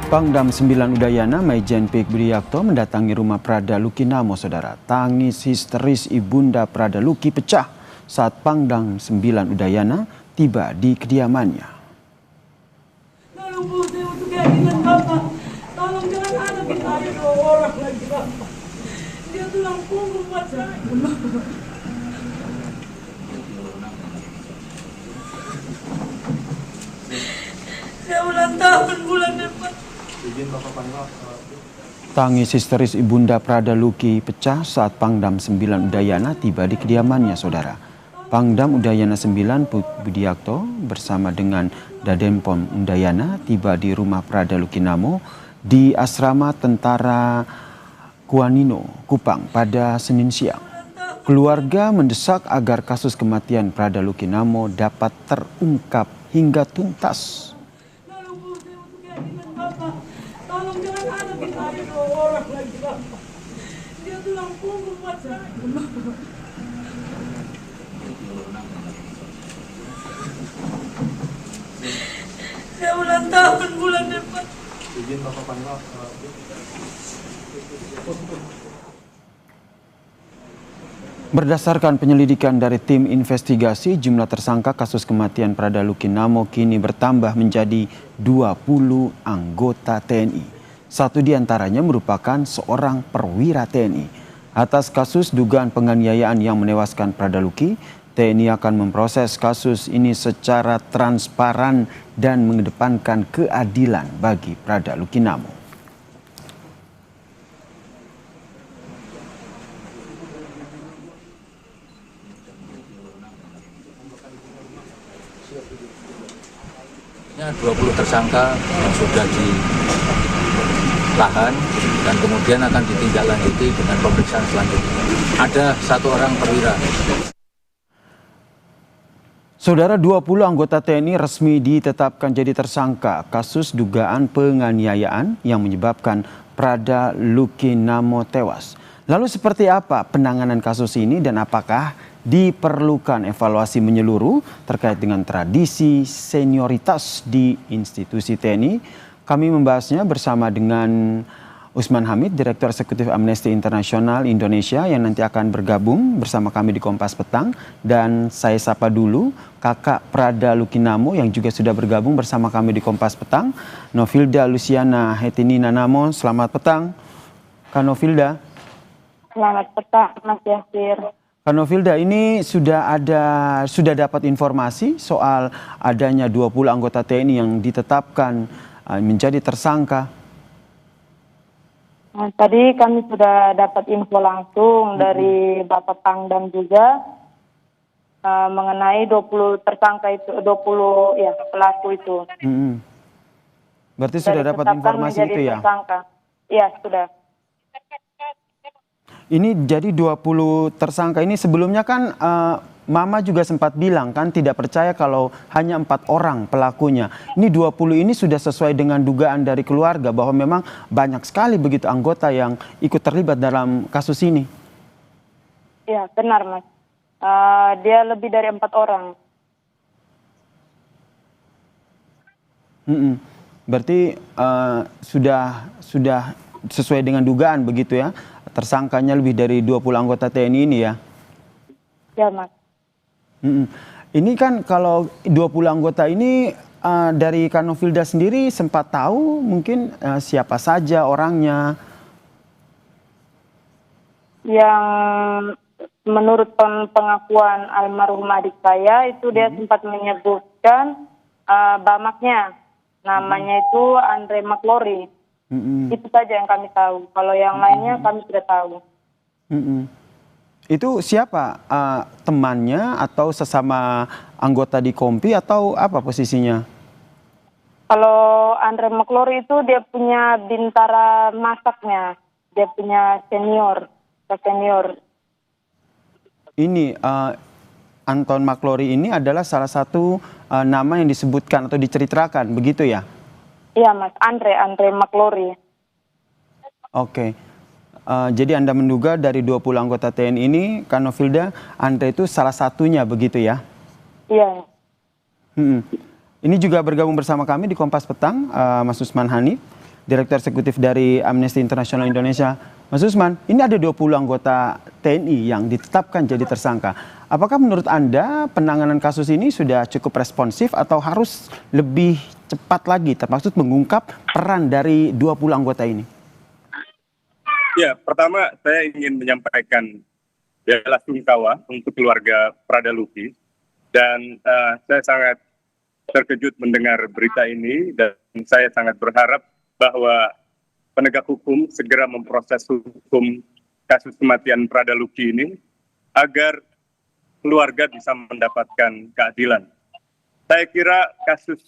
Pangdam 9 Udayana Maijen Pik Budiyakto mendatangi rumah Prada Luki Namo, saudara. Tangis histeris Ibunda Prada Luki pecah saat Pangdam 9 Udayana tiba di kediamannya. Tolong bu, saya butuh keadilan Bapak. Tolong jangan ada kita ada 2 orang lagi Bapak. Dia tulang punggung buat saya. Saya ulang tahun bulan depan. Tangis histeris Ibunda Prada Luki pecah saat Pangdam 9 Udayana tiba di kediamannya, saudara. Pangdam Udayana 9 Pik Budiyakto bersama dengan Dadempom Udayana tiba di rumah Prada Luki Namo di asrama Tentara Kuanino, Kupang pada Senin siang. Keluarga mendesak agar kasus kematian Prada Luki Namo dapat terungkap hingga tuntas. Tolong jangan ada kita ada 2 orang lagi Bapak. Dia tulang punggung buat saya. Saya ulang tahun bulan depan. Berdasarkan penyelidikan dari tim investigasi, jumlah tersangka kasus kematian Prada Luki Namo kini bertambah menjadi 20 anggota TNI. Satu di antaranya merupakan seorang perwira TNI. Atas kasus dugaan penganiayaan yang menewaskan Prada Luki, TNI akan memproses kasus ini secara transparan dan mengedepankan keadilan bagi Prada Luki Namo. Ya, 20 tersangka yang sudah ditahan dan kemudian akan ditindaklanjuti dengan pemeriksaan selanjutnya. Ada 1 orang perwira. Saudara, 20 anggota TNI resmi ditetapkan jadi tersangka kasus dugaan penganiayaan yang menyebabkan Prada Luki Namo tewas. Lalu seperti apa penanganan kasus ini dan apakah diperlukan evaluasi menyeluruh terkait dengan tradisi senioritas di institusi TNI? Kami membahasnya bersama dengan Usman Hamid, Direktur Eksekutif Amnesty International Indonesia yang nanti akan bergabung bersama kami di Kompas Petang. Dan saya sapa dulu kakak Prada Luki Namo yang juga sudah bergabung bersama kami di Kompas Petang, Novilda Luciana Hetinina Namo. Selamat petang, Kak Novilda. Selamat petang, Mas Yasir. Kak Novilda, ini sudah dapat informasi soal adanya 20 anggota TNI yang ditetapkan menjadi tersangka. Nah, tadi kami sudah dapat info langsung dari Bapak Pangdam juga mengenai 20 tersangka itu, 20 ya pelaku itu. Berarti sudah dapat informasi itu ya? Tersangka. Iya, sudah. Ini jadi 20 tersangka ini sebelumnya kan Mama juga sempat bilang kan tidak percaya kalau hanya 4 orang pelakunya. Ini 20 ini sudah sesuai dengan dugaan dari keluarga bahwa memang banyak sekali begitu anggota yang ikut terlibat dalam kasus ini. Iya, benar Mas. Dia lebih dari 4 orang. Berarti sudah sesuai dengan dugaan begitu ya? Tersangkanya lebih dari 20 anggota TNI ini ya? Ya Mas. Ini kan kalau 20 anggota ini dari Kak Novilda sendiri sempat tahu mungkin siapa saja orangnya? Yang menurut pengakuan almarhum adik saya itu dia sempat menyebutkan bamaknya. Namanya itu Andre McLaury. Itu saja yang kami tahu. Kalau yang lainnya kami sudah tahu. Itu siapa? Temannya atau sesama anggota di Kompi atau apa posisinya? Kalau Andre McLaury itu dia punya bintara masaknya. Dia punya senior. Ini Anton McLaury ini adalah salah satu nama yang disebutkan atau diceritakan, begitu ya? Iya Mas, Andre McLaury. Oke. Jadi Anda menduga dari 20 anggota TNI ini, Kak Novilda, Andre itu salah satunya begitu ya? Iya. Ini juga bergabung bersama kami di Kompas Petang, Mas Usman Hanif. Direktur Eksekutif dari Amnesty International Indonesia. Mas Usman, ini ada 20 anggota TNI yang ditetapkan jadi tersangka. Apakah menurut Anda penanganan kasus ini sudah cukup responsif atau harus lebih cepat lagi, termasuk mengungkap peran dari 20 anggota ini? Ya, pertama saya ingin menyampaikan bela sungkawa untuk keluarga Prada Luki, dan saya sangat terkejut mendengar berita ini, dan saya sangat berharap bahwa penegak hukum segera memproses hukum kasus kematian Prada Luki ini agar keluarga bisa mendapatkan keadilan. Saya kira kasus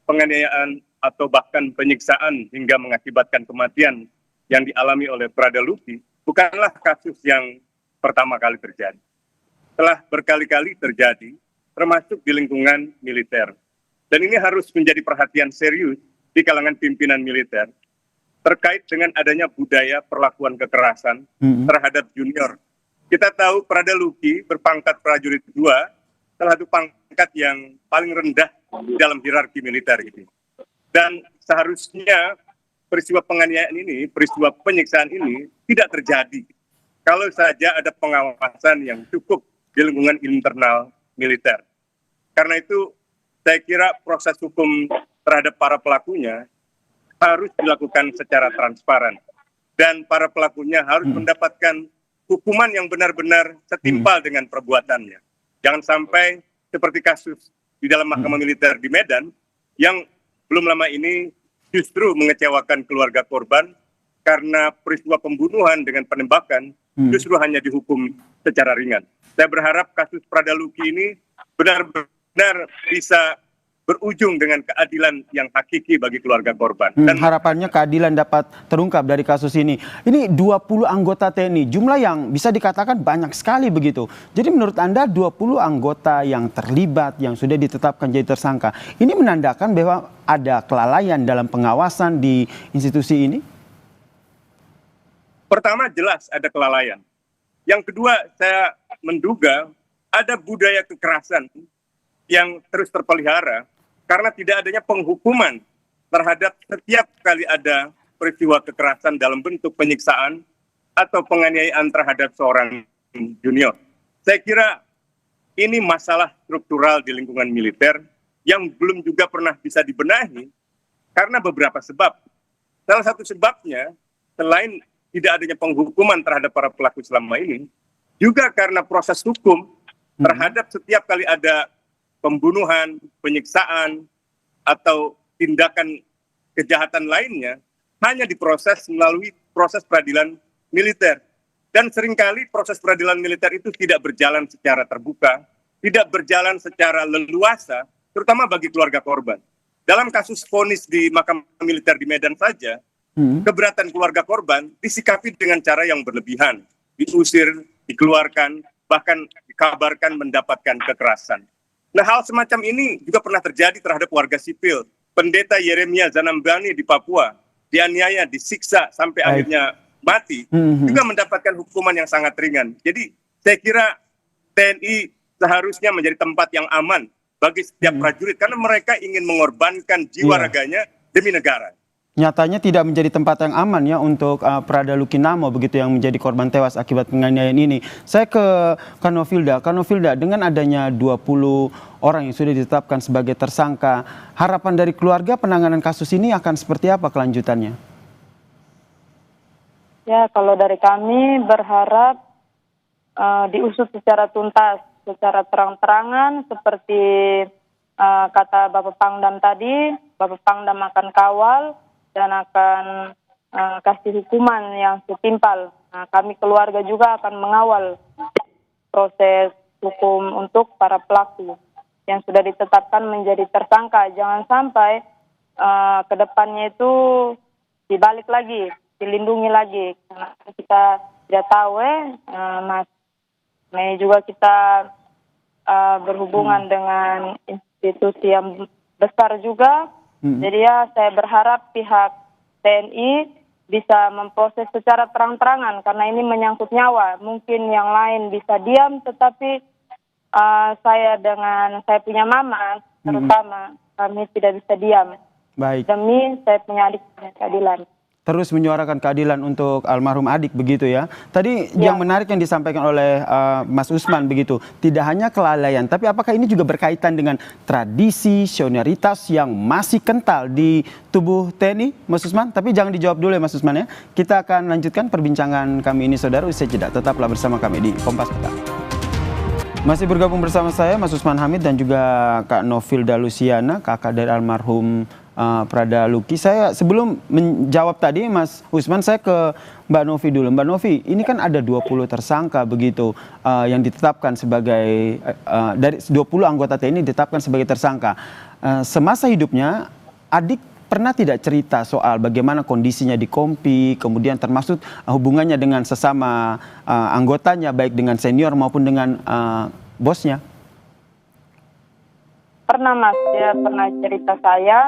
penganiayaan atau bahkan penyiksaan hingga mengakibatkan kematian yang dialami oleh Prada Luki bukanlah kasus yang pertama kali terjadi. Telah berkali-kali terjadi, termasuk di lingkungan militer. Dan ini harus menjadi perhatian serius di kalangan pimpinan militer terkait dengan adanya budaya perlakuan kekerasan terhadap junior. Kita tahu Prada Luki berpangkat prajurit 2, salah satu pangkat yang paling rendah dalam hierarki militer gitu. Dan seharusnya peristiwa penganiayaan ini, peristiwa penyiksaan ini tidak terjadi kalau saja ada pengawasan yang cukup di lingkungan internal militer. Karena itu saya kira proses hukum terhadap para pelakunya harus dilakukan secara transparan. Dan para pelakunya harus mendapatkan hukuman yang benar-benar setimpal dengan perbuatannya. Jangan sampai seperti kasus di dalam mahkamah militer di Medan yang belum lama ini justru mengecewakan keluarga korban karena peristiwa pembunuhan dengan penembakan justru hanya dihukum secara ringan. Saya berharap kasus Prada Luki ini benar-benar bisa berujung dengan keadilan yang hakiki bagi keluarga korban. Dan harapannya keadilan dapat terungkap dari kasus ini. Ini 20 anggota TNI, jumlah yang bisa dikatakan banyak sekali begitu. Jadi menurut Anda 20 anggota yang terlibat, yang sudah ditetapkan jadi tersangka, ini menandakan bahwa ada kelalaian dalam pengawasan di institusi ini? Pertama, jelas ada kelalaian. Yang kedua, saya menduga ada budaya kekerasan yang terus terpelihara karena tidak adanya penghukuman terhadap setiap kali ada peristiwa kekerasan dalam bentuk penyiksaan atau penganiayaan terhadap seorang junior. Saya kira ini masalah struktural di lingkungan militer yang belum juga pernah bisa dibenahi karena beberapa sebab. Salah satu sebabnya, selain tidak adanya penghukuman terhadap para pelaku selama ini, juga karena proses hukum terhadap setiap kali ada pembunuhan, penyiksaan, atau tindakan kejahatan lainnya hanya diproses melalui proses peradilan militer. Dan seringkali proses peradilan militer itu tidak berjalan secara terbuka, tidak berjalan secara leluasa, terutama bagi keluarga korban. Dalam kasus vonis di mahkamah militer di Medan saja, keberatan keluarga korban disikapi dengan cara yang berlebihan, diusir, dikeluarkan, bahkan dikabarkan mendapatkan kekerasan. Nah, hal semacam ini juga pernah terjadi terhadap warga sipil. Pendeta Yeremia Zanambani di Papua dianiaya, disiksa sampai akhirnya mati, juga mendapatkan hukuman yang sangat ringan. Jadi saya kira TNI seharusnya menjadi tempat yang aman bagi setiap prajurit karena mereka ingin mengorbankan jiwa raganya demi negara. Nyatanya tidak menjadi tempat yang aman ya untuk Prada Luki Namo begitu yang menjadi korban tewas akibat penganiayaan ini. Saya ke Kanovilda. Kanovilda, dengan adanya 20 orang yang sudah ditetapkan sebagai tersangka, harapan dari keluarga penanganan kasus ini akan seperti apa kelanjutannya? Ya, kalau dari kami berharap diusut secara tuntas, secara terang-terangan seperti kata Bapak Pangdam tadi. Bapak Pangdam akan kawal dan akan kasih hukuman yang setimpal. Nah, kami keluarga juga akan mengawal proses hukum untuk para pelaku yang sudah ditetapkan menjadi tersangka. Jangan sampai ke depannya itu dibalik lagi, dilindungi lagi. Karena kita tidak tahu Mas. Nah, juga kita berhubungan dengan institusi yang besar juga. Jadi ya saya berharap pihak TNI bisa memproses secara terang-terangan karena ini menyangkut nyawa. Mungkin yang lain bisa diam, tetapi saya punya mama terutama kami tidak bisa diam. Baik. demi saya punya adik punya keadilan. Terus menyuarakan keadilan untuk almarhum adik begitu ya. Tadi yang menarik yang disampaikan oleh Mas Usman begitu, tidak hanya kelalaian, tapi apakah ini juga berkaitan dengan tradisi, senioritas yang masih kental di tubuh TNI, Mas Usman? Tapi jangan dijawab dulu ya Mas Usman ya. Kita akan lanjutkan perbincangan kami ini saudara usai jeda. Tetaplah bersama kami di Kompas Petang. Masih bergabung bersama saya Mas Usman Hamid dan juga Kak Novilda Luciana, kakak dari almarhum Prada Luki. Saya sebelum menjawab tadi Mas Usman, saya ke Mbak Novi dulu. Mbak Novi, ini kan ada 20 tersangka begitu yang ditetapkan sebagai dari 20 anggota TNI ditetapkan sebagai tersangka. Semasa hidupnya adik pernah tidak cerita soal bagaimana kondisinya di Kompi, kemudian termasuk hubungannya dengan sesama anggotanya, baik dengan senior maupun dengan bosnya? Pernah Mas, dia pernah cerita saya.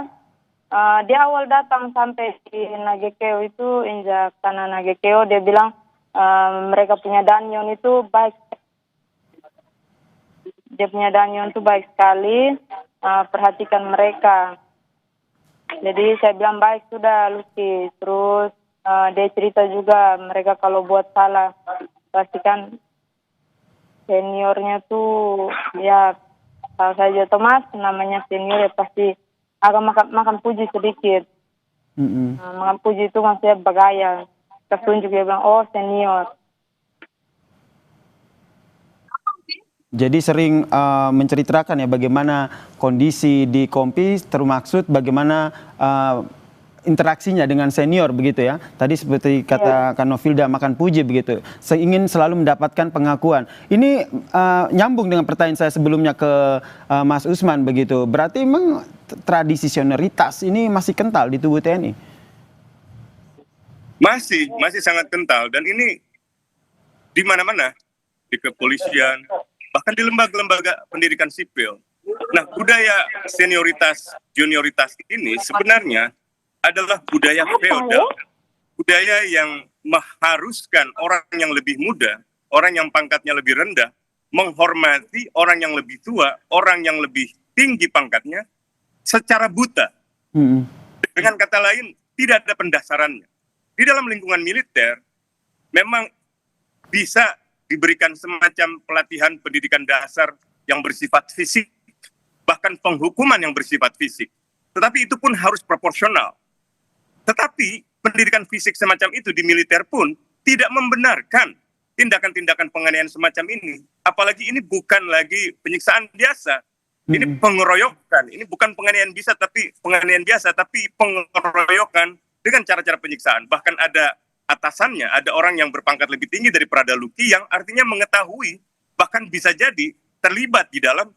Dia awal datang sampai di Nagekeo itu, injak tanah Nagekeo, dia bilang mereka punya danyon itu baik. Dia punya danyon itu baik sekali, perhatikan mereka. Jadi saya bilang baik sudah Luki. Terus dia cerita juga mereka kalau buat salah, pastikan seniornya tuh ya tahu saja Thomas, namanya senior ya pasti agak makan puji sedikit. Makan puji itu maksudnya bagaya. Ketunjuk dia bilang, oh senior. Jadi sering menceritakan ya bagaimana kondisi di Kompi, termaksud bagaimana interaksinya dengan senior begitu ya. Tadi seperti kata Kak Novilda, makan puji begitu. Ingin selalu mendapatkan pengakuan. Ini nyambung dengan pertanyaan saya sebelumnya ke Mas Usman begitu. Berarti memang tradisi senioritas ini masih kental di tubuh TNI? Masih sangat kental, dan ini di mana-mana, di kepolisian, bahkan di lembaga-lembaga pendidikan sipil. Nah, budaya senioritas, junioritas ini sebenarnya adalah budaya feodal, budaya yang mengharuskan orang yang lebih muda, orang yang pangkatnya lebih rendah, menghormati orang yang lebih tua, orang yang lebih tinggi pangkatnya, secara buta. Dengan kata lain, tidak ada pendasarannya. Di dalam lingkungan militer, memang bisa diberikan semacam pelatihan pendidikan dasar yang bersifat fisik, bahkan penghukuman yang bersifat fisik. Tetapi itu pun harus proporsional. Tetapi pendidikan fisik semacam itu di militer pun tidak membenarkan tindakan-tindakan penganiayaan semacam ini. Apalagi ini bukan lagi penyiksaan biasa. Ini pengeroyokan. Ini bukan penganiayaan biasa, tapi pengeroyokan dengan cara-cara penyiksaan. Bahkan ada atasannya, ada orang yang berpangkat lebih tinggi dari Prada Luki yang artinya mengetahui, bahkan bisa jadi terlibat di dalam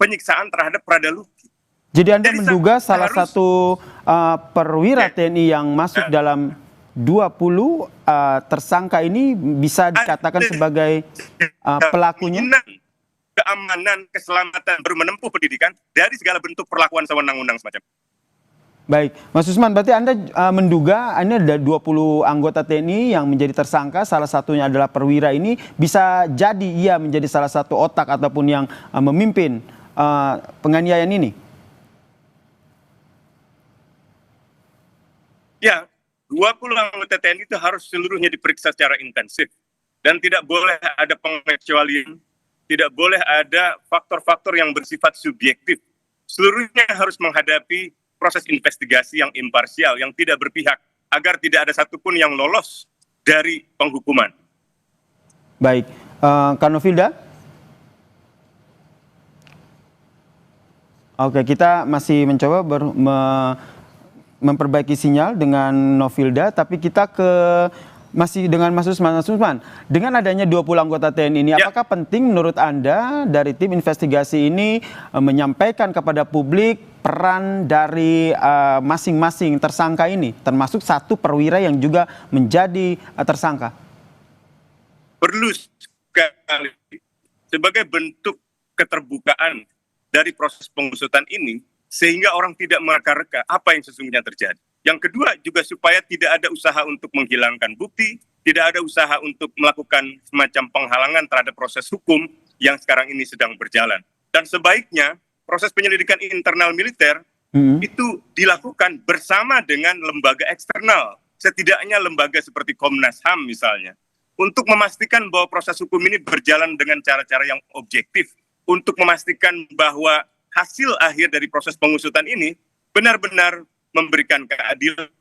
penyiksaan terhadap Prada Luki. Jadi Anda menduga salah satu perwira TNI yang masuk dalam 20 tersangka ini bisa dikatakan sebagai pelakunya? Keamanan, keselamatan, baru menempuh pendidikan dari segala bentuk perlakuan sewenang-wenang semacam. Baik, Mas Usman, berarti Anda menduga ini ada 20 anggota TNI yang menjadi tersangka, salah satunya adalah perwira ini, bisa jadi ia menjadi salah satu otak ataupun yang memimpin penganiayaan ini? Ya, 20 anggota TNI itu harus seluruhnya diperiksa secara intensif. Dan tidak boleh ada pengecualian, tidak boleh ada faktor-faktor yang bersifat subjektif. Seluruhnya harus menghadapi proses investigasi yang imparsial, yang tidak berpihak, agar tidak ada satupun yang lolos dari penghukuman. Baik, Kak Novilda? Oke, kita masih mencoba memperbaiki sinyal dengan Novilda, tapi kita masih dengan Mas Usman. Mas Usman, dengan adanya 20 anggota TNI ini, apakah penting menurut Anda dari tim investigasi ini menyampaikan kepada publik peran dari masing-masing tersangka ini, termasuk satu perwira yang juga menjadi tersangka? Perlu sekali sebagai bentuk keterbukaan dari proses pengusutan ini, sehingga orang tidak mereka-reka apa yang sesungguhnya terjadi. Yang kedua juga supaya tidak ada usaha untuk menghilangkan bukti, tidak ada usaha untuk melakukan semacam penghalangan terhadap proses hukum yang sekarang ini sedang berjalan. Dan sebaiknya proses penyelidikan internal militer itu dilakukan bersama dengan lembaga eksternal, setidaknya lembaga seperti Komnas HAM misalnya, untuk memastikan bahwa proses hukum ini berjalan dengan cara-cara yang objektif, untuk memastikan bahwa hasil akhir dari proses pengusutan ini benar-benar memberikan keadilan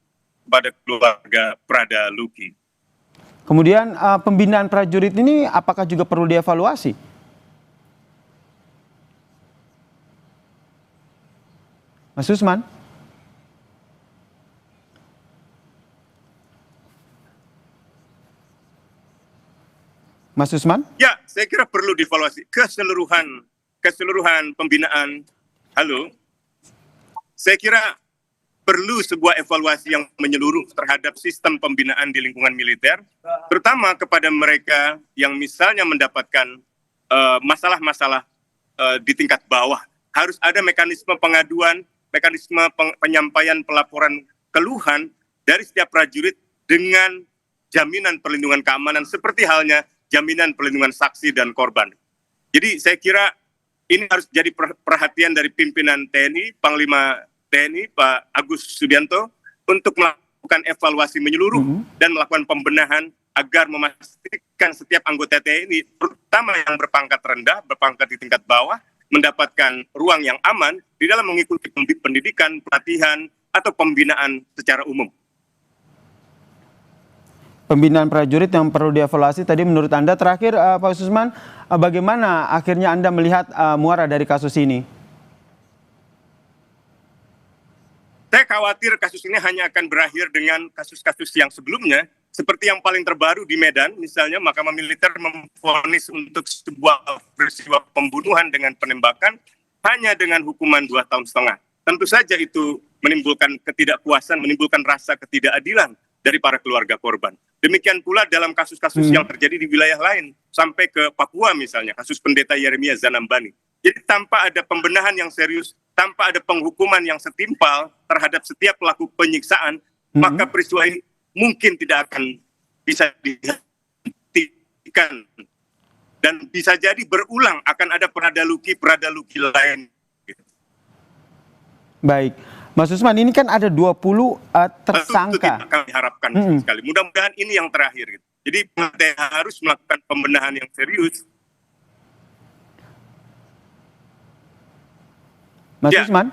pada keluarga Prada Luki. Kemudian pembinaan prajurit ini apakah juga perlu dievaluasi? Mas Usman? Mas Usman? Ya, saya kira perlu dievaluasi keseluruhan pembinaan. Halo, saya kira perlu sebuah evaluasi yang menyeluruh terhadap sistem pembinaan di lingkungan militer, terutama kepada mereka yang misalnya mendapatkan masalah-masalah di tingkat bawah. Harus ada mekanisme pengaduan, mekanisme penyampaian pelaporan keluhan dari setiap prajurit dengan jaminan perlindungan keamanan seperti halnya jaminan perlindungan saksi dan korban. Jadi saya kira ini harus jadi perhatian dari pimpinan TNI, Panglima TNI Pak Agus Subianto untuk melakukan evaluasi menyeluruh dan melakukan pembenahan agar memastikan setiap anggota TNI, terutama yang berpangkat rendah, berpangkat di tingkat bawah, mendapatkan ruang yang aman di dalam mengikuti pendidikan, pelatihan, atau pembinaan secara umum. Pembinaan prajurit yang perlu dievaluasi tadi menurut Anda. Terakhir Pak Usman, bagaimana akhirnya Anda melihat muara dari kasus ini? Saya khawatir kasus ini hanya akan berakhir dengan kasus-kasus yang sebelumnya, seperti yang paling terbaru di Medan, misalnya Mahkamah Militer memvonis untuk sebuah peristiwa pembunuhan dengan penembakan hanya dengan hukuman 2,5 tahun. Tentu saja itu menimbulkan ketidakpuasan, menimbulkan rasa ketidakadilan dari para keluarga korban. Demikian pula dalam kasus-kasus yang terjadi di wilayah lain, sampai ke Papua misalnya, kasus pendeta Yeremia Zanambani. Jadi tanpa ada pembenahan yang serius, tanpa ada penghukuman yang setimpal terhadap setiap pelaku penyiksaan, maka peristiwa ini mungkin tidak akan bisa dihentikan. Dan bisa jadi berulang, akan ada Prada Luki lain. Baik, Mas Usman, ini kan ada 20 tersangka. Itu tidak kami harapkan sekali. Mudah-mudahan ini yang terakhir. Gitu. Jadi harus melakukan pembenahan yang serius. Mas Usman?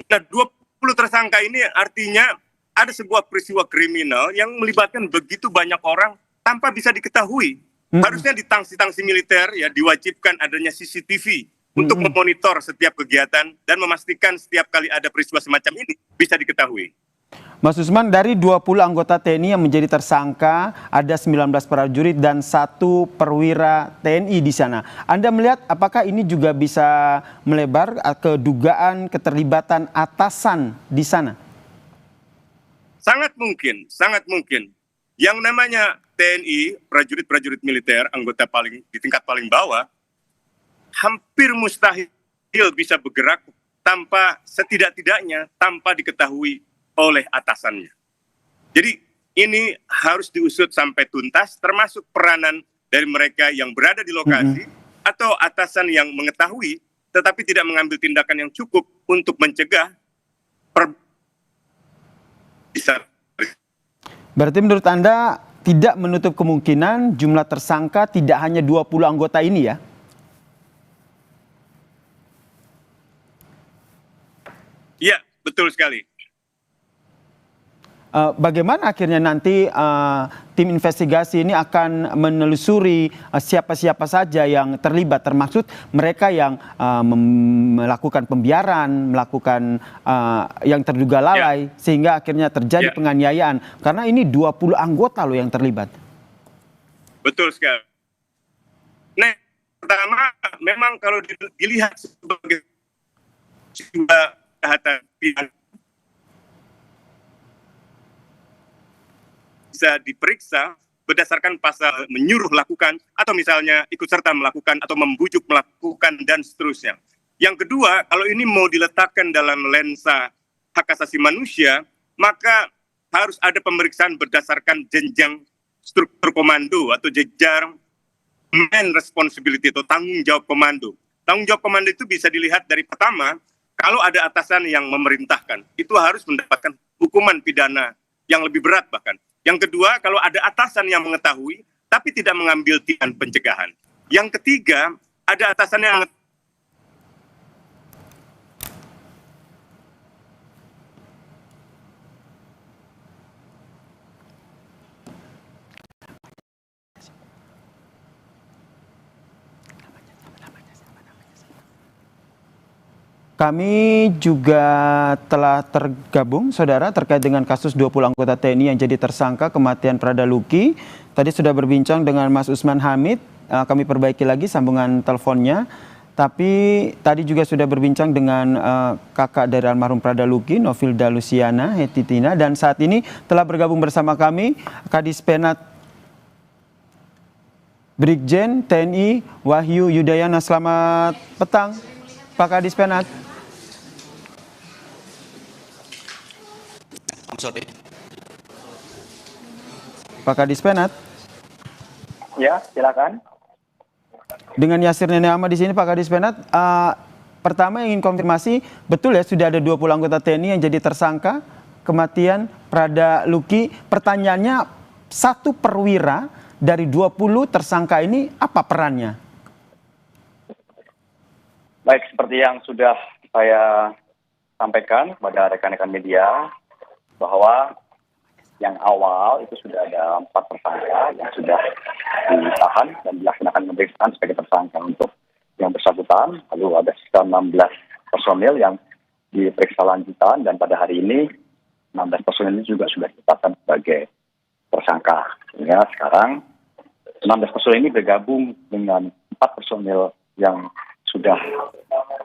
Nah, 20 tersangka ini artinya ada sebuah peristiwa kriminal yang melibatkan begitu banyak orang tanpa bisa diketahui. Harusnya di tangsi-tangsi militer ya diwajibkan adanya CCTV untuk memonitor setiap kegiatan dan memastikan setiap kali ada peristiwa semacam ini bisa diketahui. Mas Usman, dari 20 anggota TNI yang menjadi tersangka, ada 19 prajurit dan 1 perwira TNI di sana. Anda melihat apakah ini juga bisa melebar ke dugaan keterlibatan atasan di sana? Sangat mungkin, sangat mungkin. Yang namanya TNI, prajurit-prajurit militer, anggota di tingkat paling bawah, hampir mustahil bisa bergerak tanpa setidak-tidaknya tanpa diketahui oleh atasannya. Jadi ini harus diusut sampai tuntas, termasuk peranan dari mereka yang berada di lokasi atau atasan yang mengetahui tetapi tidak mengambil tindakan yang cukup untuk mencegah Berarti menurut Anda tidak menutup kemungkinan jumlah tersangka tidak hanya 20 anggota ini ya? Iya, betul sekali. Bagaimana akhirnya nanti tim investigasi ini akan menelusuri siapa-siapa saja yang terlibat, termasuk mereka yang melakukan pembiaran, melakukan yang terduga lalai, sehingga akhirnya terjadi penganiayaan. Karena ini 20 anggota loh yang terlibat. Betul sekali. Nah, pertama memang kalau dilihat sebagai sebuah kejahatan pidana bisa diperiksa berdasarkan pasal menyuruh lakukan atau misalnya ikut serta melakukan atau membujuk melakukan dan seterusnya. Yang kedua, kalau ini mau diletakkan dalam lensa hak asasi manusia, maka harus ada pemeriksaan berdasarkan jenjang struktur komando atau jenjang man responsibility atau tanggung jawab komando. Tanggung jawab komando itu bisa dilihat dari pertama, kalau ada atasan yang memerintahkan, itu harus mendapatkan hukuman pidana yang lebih berat bahkan. Yang kedua, kalau ada atasan yang mengetahui, tapi tidak mengambil tindakan pencegahan. Yang ketiga, ada atasan yang Kami juga telah tergabung, saudara, terkait dengan kasus 20 anggota TNI yang jadi tersangka kematian Prada Luki. Tadi sudah berbincang dengan Mas Usman Hamid, kami perbaiki lagi sambungan teleponnya. Tapi tadi juga sudah berbincang dengan kakak dari almarhum Prada Luki, Novilda Luciana Hetitina. Dan saat ini telah bergabung bersama kami, Kadis Penat Brigjen TNI Wahyu Yudayana. Selamat petang, Pak Kadis Penat. Pak Kadis Penat. Ya, silakan. Dengan Yasir Nenek Ahmad di sini, Pak Kadis Penat. Pertama ingin konfirmasi, betul ya sudah ada 20 anggota TNI yang jadi tersangka kematian Prada Luki. Pertanyaannya, satu perwira dari 20 tersangka ini apa perannya? Baik, seperti yang sudah saya sampaikan kepada rekan-rekan media, bahwa yang awal itu sudah ada 4 tersangka yang sudah ditahan dan dilaksanakan pemeriksaan sebagai tersangka untuk yang bersangkutan. Lalu ada sekitar 16 personil yang diperiksa lanjutan, dan pada hari ini 16 personil ini juga sudah ditetapkan sebagai tersangka. Sehingga sekarang 16 personil ini bergabung dengan 4 personil yang sudah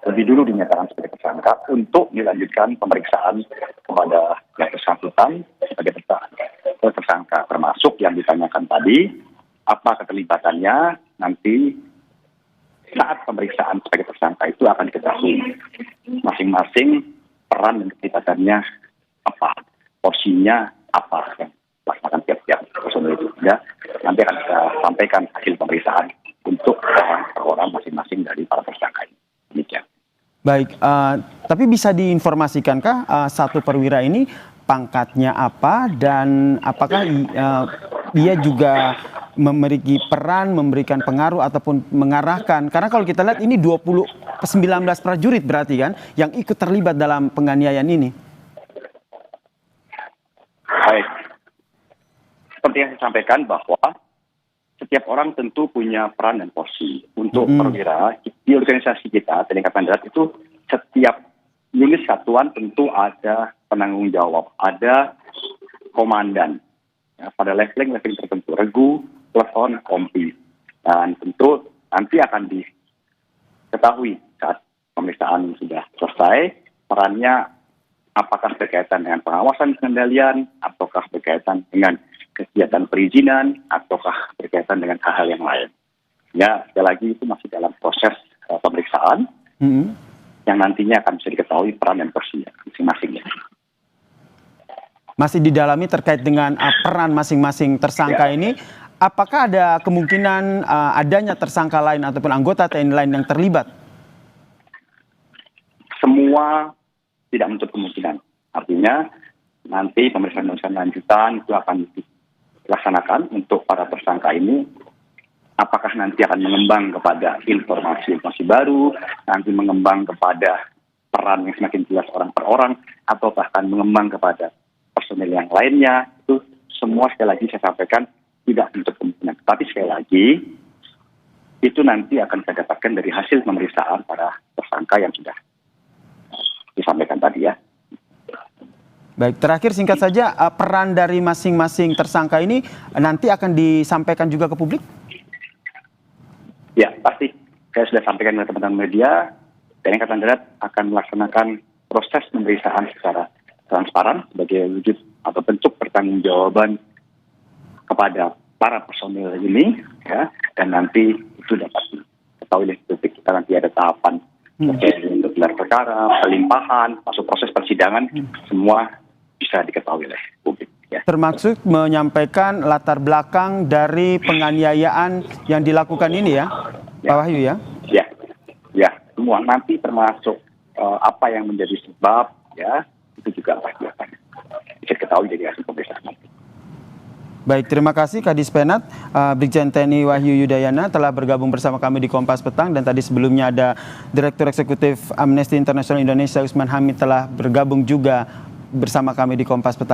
lebih dulu dinyatakan sebagai tersangka untuk dilanjutkan pemeriksaan kepada yang bersangkutan sebagai tersangka, termasuk yang ditanyakan tadi, apa keterlibatannya. Nanti saat pemeriksaan sebagai tersangka itu akan diketahui masing-masing peran dan keterlibatannya apa, porsinya apa yang dilaksanakan tiap-tiap personil itu. Ya, nanti akan kita sampaikan hasil pemeriksaan untuk orang per orang masing-masing dari para tersangka ini. Demikian. Baik, tapi bisa diinformasikankah satu perwira ini pangkatnya apa dan apakah dia juga memiliki peran, memberikan pengaruh ataupun mengarahkan? Karena kalau kita lihat ini 19 prajurit berarti kan yang ikut terlibat dalam penganiayaan ini. Baik, seperti yang saya sampaikan bahwa setiap orang tentu punya peran dan porsi. Untuk perwira di organisasi kita, TNI Angkatan Darat itu setiap unit satuan tentu ada penanggung jawab, ada komandan. Ya, pada leveling tertentu, regu, platoon, kompi. Dan tentu nanti akan diketahui saat pemeriksaan sudah selesai, perannya apakah berkaitan dengan pengawasan pengendalian, ataukah berkaitan dengan kegiatan perizinan, ataukah berkaitan dengan hal-hal yang lain. Ya, sekali lagi itu masih dalam proses pemeriksaan yang nantinya akan bisa diketahui peran dan porsi masing-masing. Masih didalami terkait dengan peran masing-masing tersangka ini. Apakah ada kemungkinan adanya tersangka lain ataupun anggota TNI lain yang terlibat? Semua tidak menutup kemungkinan. Artinya nanti pemeriksaan lanjutan itu akan dilaksanakan untuk para tersangka ini. Apakah nanti akan mengembang kepada informasi baru, nanti mengembang kepada peran yang semakin jelas orang per orang, atau bahkan mengembang kepada personil yang lainnya. Itu semua sekali lagi saya sampaikan tidak menutup kemungkinan. Tapi sekali lagi itu nanti akan saya dapatkan dari hasil pemeriksaan para tersangka yang sudah disampaikan tadi ya. Baik, terakhir singkat saja, peran dari masing-masing tersangka ini nanti akan disampaikan juga ke publik? Ya, pasti. Saya sudah sampaikan ke teman-teman media, TNI Angkatan Darat akan melaksanakan proses pemeriksaan secara transparan sebagai wujud atau bentuk pertanggungjawaban kepada para personil ini, ya, dan nanti itu dapat diketahui oleh publik. Kita nanti ada tahapan untuk gelar perkara, pelimpahan, masuk proses persidangan, semua bisa diketahui oleh publik. Ya. Termasuk menyampaikan latar belakang dari penganiayaan yang dilakukan ini ya, Pak Wahyu ya? Ya, semua nanti termasuk apa yang menjadi sebab, ya itu juga pasti akan bisa ketahui dari hasil pemeriksaan nanti. Baik, terima kasih Kadis Penat, Brigjen TNI Wahyu Yudayana telah bergabung bersama kami di Kompas Petang, dan tadi sebelumnya ada Direktur Eksekutif Amnesty International Indonesia Usman Hamid telah bergabung juga bersama kami di Kompas Petang.